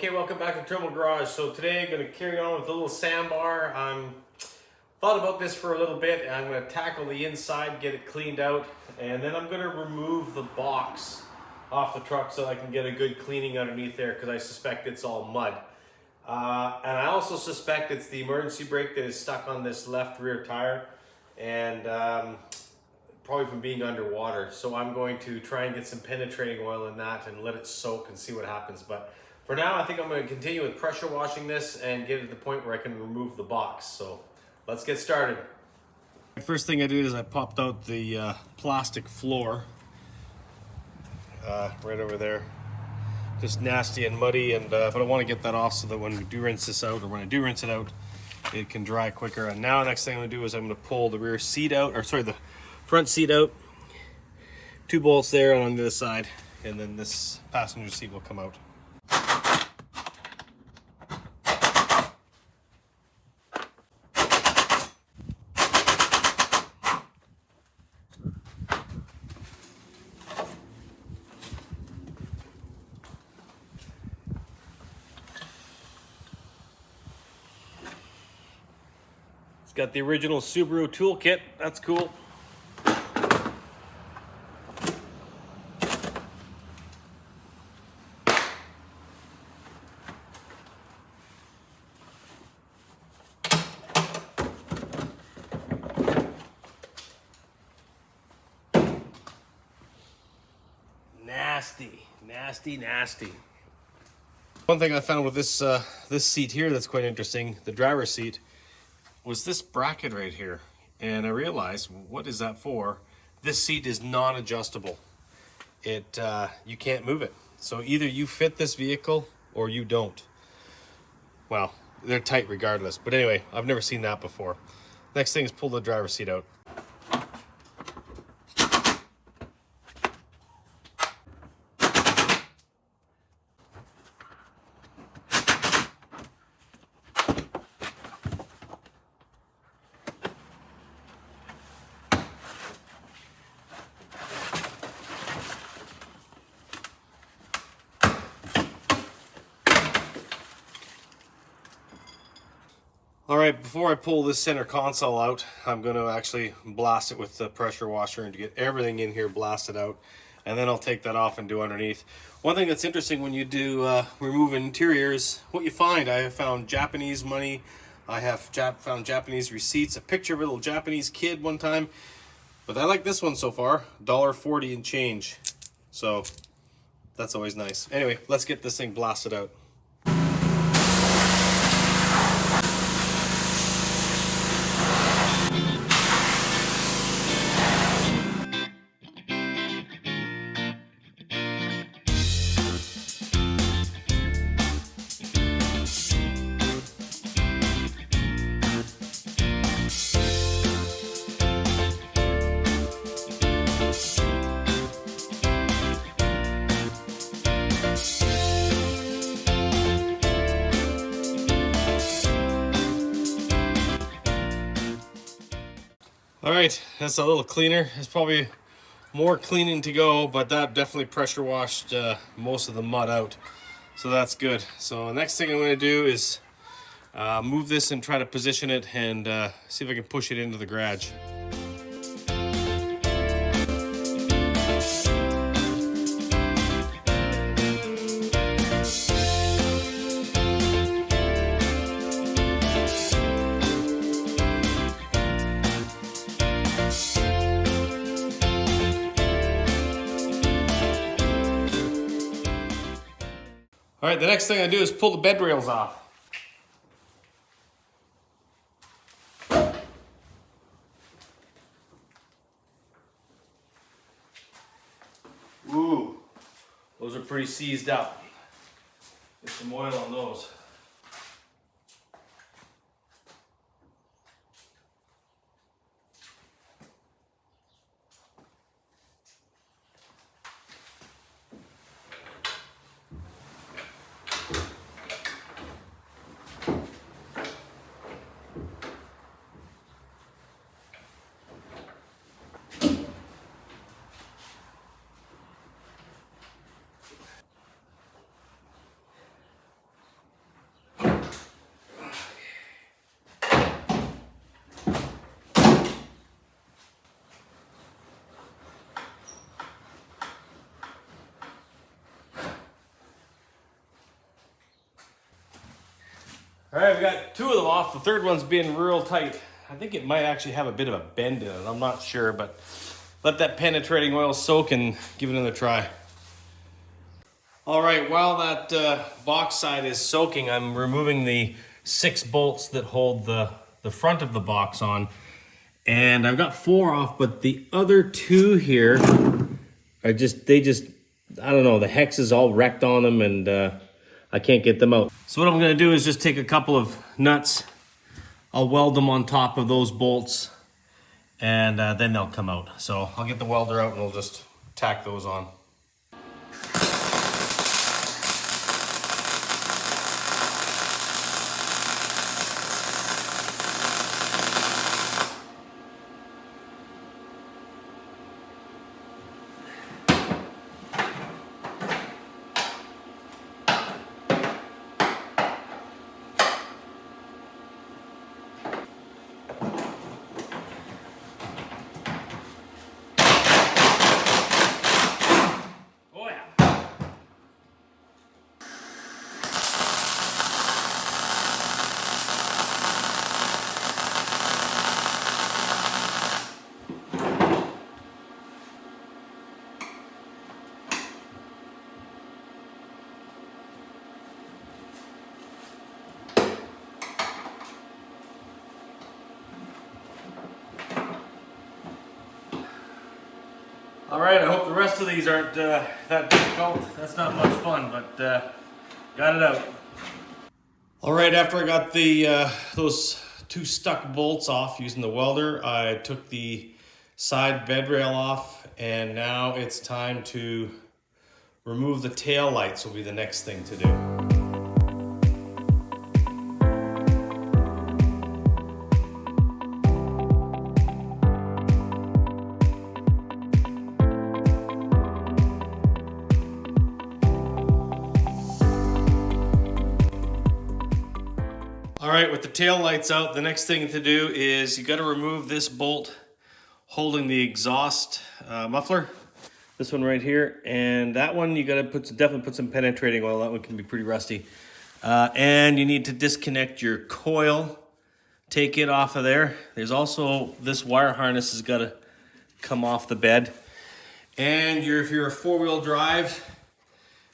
Okay, welcome back to Trimble Garage. So today I'm going to carry on with a little sandbar. Thought about this for a little bit. I'm going to tackle the inside, get it cleaned out, and then I'm going to remove the box off the truck so I can get a good cleaning underneath there because I suspect it's all mud. And I also suspect it's the emergency brake that is stuck on this left rear tire and probably from being underwater. So I'm going to try and get some penetrating oil in that and let it soak and see what happens. But for now, I think I'm going to continue with pressure washing this and get it to the point where I can remove the box. So let's get started. The first thing I did is I popped out the plastic floor right over there. Just nasty and muddy, and but I want to get that off so that when we do rinse this out, or when I do rinse it out, it can dry quicker. And now next thing I'm going to do is I'm going to pull the rear seat out, or sorry, the front seat out. 2 bolts there on the other side, and then this passenger seat will come out. It's got the original Subaru toolkit. That's cool. Nasty. One thing I found with this this seat here that's quite interesting, the driver's seat, was this bracket right here. And I realized, what is that for? This seat is non-adjustable. You can't move it. So either you fit this vehicle or you don't. Well, they're tight regardless. But anyway, I've never seen that before. Next thing is pull the driver's seat out. All right, before I pull this center console out, I'm going to actually blast it with the pressure washer and to get everything in here blasted out. And then I'll take that off and do underneath. One thing that's interesting when you do remove interiors, what you find, I have found Japanese money, I have found Japanese receipts, a picture of a little Japanese kid one time. But I like this one so far, $1.40 and change. So that's always nice. Anyway, let's get this thing blasted out. All right, that's a little cleaner. There's probably more cleaning to go, but that definitely pressure washed most of the mud out. So that's good. So next thing I'm going to do is move this and try to position it and see if I can push it into the garage. All right, the next thing I do is pull the bed rails off. Ooh, those are pretty seized up. Get some oil on those. All right, we got two of them off. The third one's being real tight. I think it might actually have a bit of a bend in it. I'm not sure, but let that penetrating oil soak and give it another try. All right, while that box side is soaking, I'm removing the 6 bolts that hold the front of the box on. And I've got 4 off, but the other 2 here are I don't know, the hex is all wrecked on them and I can't get them out. So what I'm gonna do is just take a couple of nuts, I'll weld them on top of those bolts, and then they'll come out. So I'll get the welder out and we'll just tack those on. All right, I hope the rest of these aren't that difficult. That's not much fun, but got it out. All right, after I got the those 2 stuck bolts off using the welder, I took the side bed rail off, and now it's time to remove the tail lights will be the next thing to do. All right, with the tail lights out, the next thing to do is you got to remove this bolt holding the exhaust muffler. This one right here, and that one you got to definitely put some penetrating oil. That one can be pretty rusty. And you need to disconnect your coil, take it off of there. There's also this wire harness has got to come off the bed. And if you're a 4-wheel drive,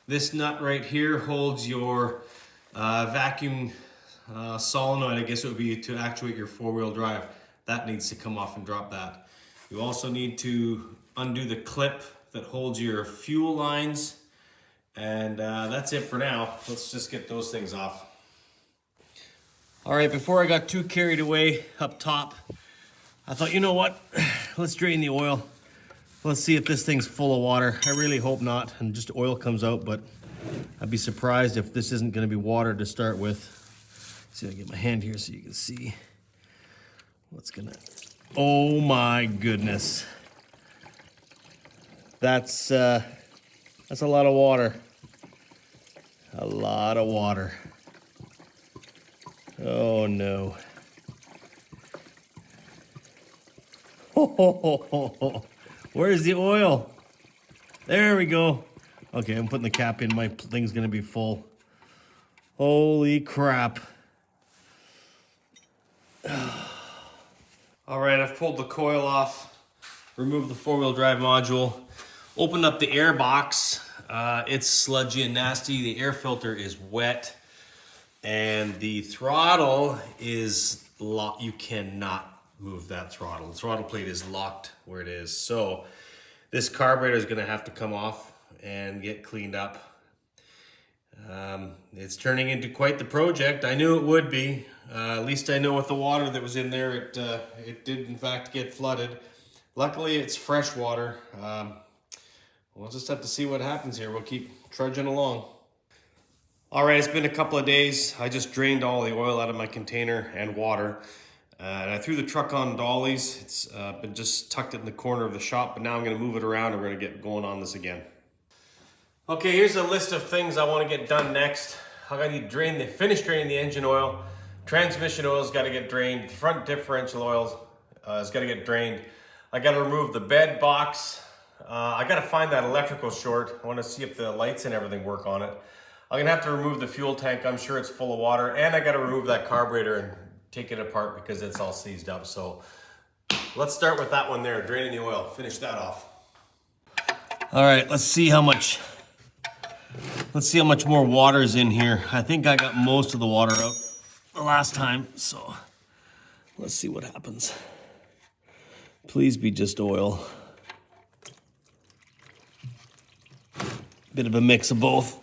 this nut right here holds your vacuum solenoid, I guess it would be to actuate your 4-wheel drive. That needs to come off and drop that. You also need to undo the clip that holds your fuel lines. And that's it for now. Let's just get those things off. All right, before I got too carried away up top, I thought, you know what? Let's drain the oil. Let's see if this thing's full of water. I really hope not, and just oil comes out, but I'd be surprised if this isn't gonna be water to start with. See if I can get my hand here so you can see what's gonna, oh my goodness. That's a lot of water. A lot of water. Oh no. Where's the oil? There we go. Okay, I'm putting the cap in. My thing's gonna be full. Holy crap. All right, I've pulled the coil off, removed the 4-wheel drive module, opened up the air box. It's sludgy and nasty. The air filter is wet, and the throttle is locked. You cannot move that throttle. The throttle plate is locked where it is. So this carburetor is gonna have to come off and get cleaned up. It's turning into quite the project. I knew it would be. At least I know with the water that was in there, it did in fact get flooded. Luckily, it's fresh water. We'll just have to see what happens here. We'll keep trudging along. All right, it's been a couple of days. I just drained all the oil out of my container and water. And I threw the truck on dollies. It's been just tucked in the corner of the shop, but now I'm gonna move it around and we're gonna get going on this again. Okay, here's a list of things I want to get done next. I gotta finish draining the engine oil. Transmission oil's gotta get drained. The front differential oil has gotta get drained. I gotta remove the bed box. I gotta find that electrical short. I wanna see if the lights and everything work on it. I'm gonna have to remove the fuel tank. I'm sure it's full of water, and I gotta remove that carburetor and take it apart because it's all seized up. So let's start with that one there, draining the oil. Finish that off. All right, let's see how much more water is in here. I think I got most of the water out the last time, so let's see what happens. Please be just oil. Bit of a mix of both.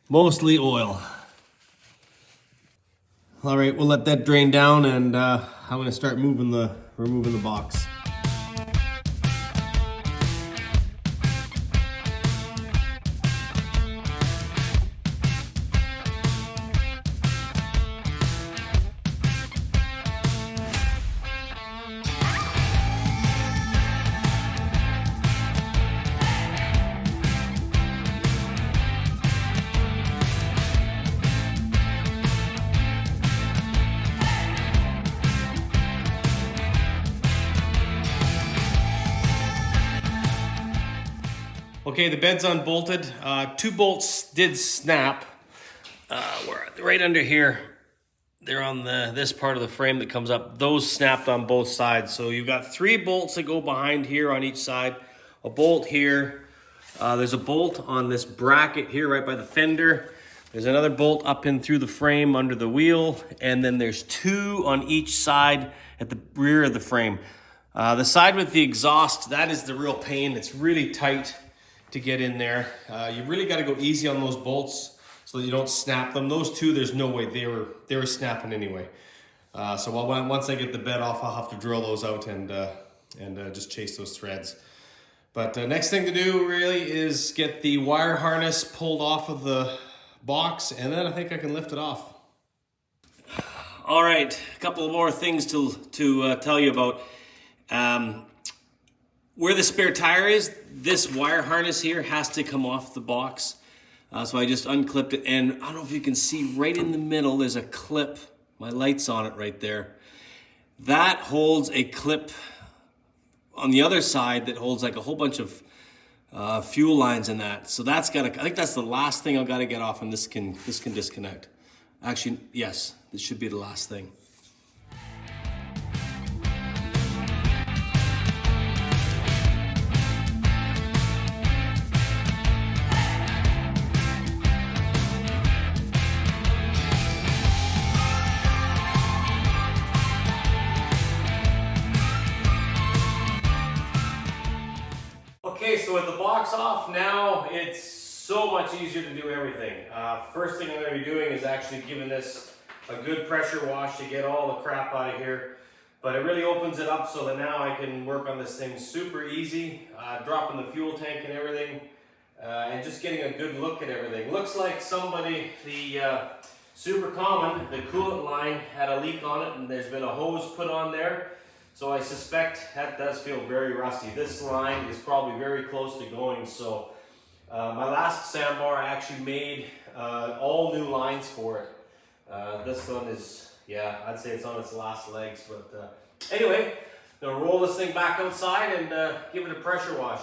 Mostly oil. All right, we'll let that drain down, and I'm gonna start removing the box. Okay, the bed's unbolted. 2 bolts did snap. Right under here. They're on this part of the frame that comes up. Those snapped on both sides. So you've got 3 bolts that go behind here on each side. A bolt here. There's a bolt on this bracket here right by the fender. There's another bolt up in through the frame under the wheel. And then there's 2 on each side at the rear of the frame. The side with the exhaust, that is the real pain. It's really tight to get in there. You really got to go easy on those bolts so that you don't snap them. Those 2, there's no way they were snapping anyway. So once I get the bed off, I'll have to drill those out and just chase those threads. But next thing to do really is get the wire harness pulled off of the box, and then I think I can lift it off. All right, a couple more things to tell you about. Where the spare tire is, this wire harness here has to come off the box. So I just unclipped it, and I don't know if you can see right in the middle, there's a clip. My light's on it right there. That holds a clip on the other side that holds like a whole bunch of fuel lines in that. So I think that's the last thing I've got to get off, and this can disconnect. Actually, yes, this should be the last thing. Okay, so with the box off now, it's so much easier to do everything. First thing I'm going to be doing is actually giving this a good pressure wash to get all the crap out of here. But it really opens it up so that now I can work on this thing super easy, dropping the fuel tank and everything, and just getting a good look at everything. Looks like somebody, the super common, the coolant line had a leak on it, and there's been a hose put on there. So I suspect that does feel very rusty. This line is probably very close to going. So my last Sambar, I actually made all new lines for it. This one is, yeah, I'd say it's on its last legs. But anyway, gonna roll this thing back outside and give it a pressure wash.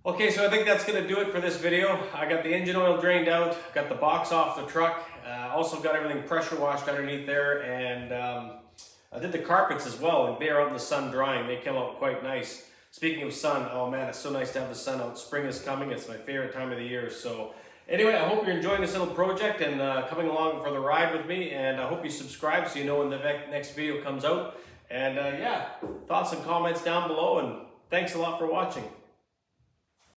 Okay, so I think that's going to do it for this video. I got the engine oil drained out, got the box off the truck, also got everything pressure washed underneath there, and I did the carpets as well, and they're out in the sun drying. They came out quite nice. Speaking of sun, oh man, it's so nice to have the sun out. Spring is coming. It's my favorite time of the year. So anyway, I hope you're enjoying this little project and coming along for the ride with me, and I hope you subscribe so you know when the next video comes out. And yeah, thoughts and comments down below, and thanks a lot for watching.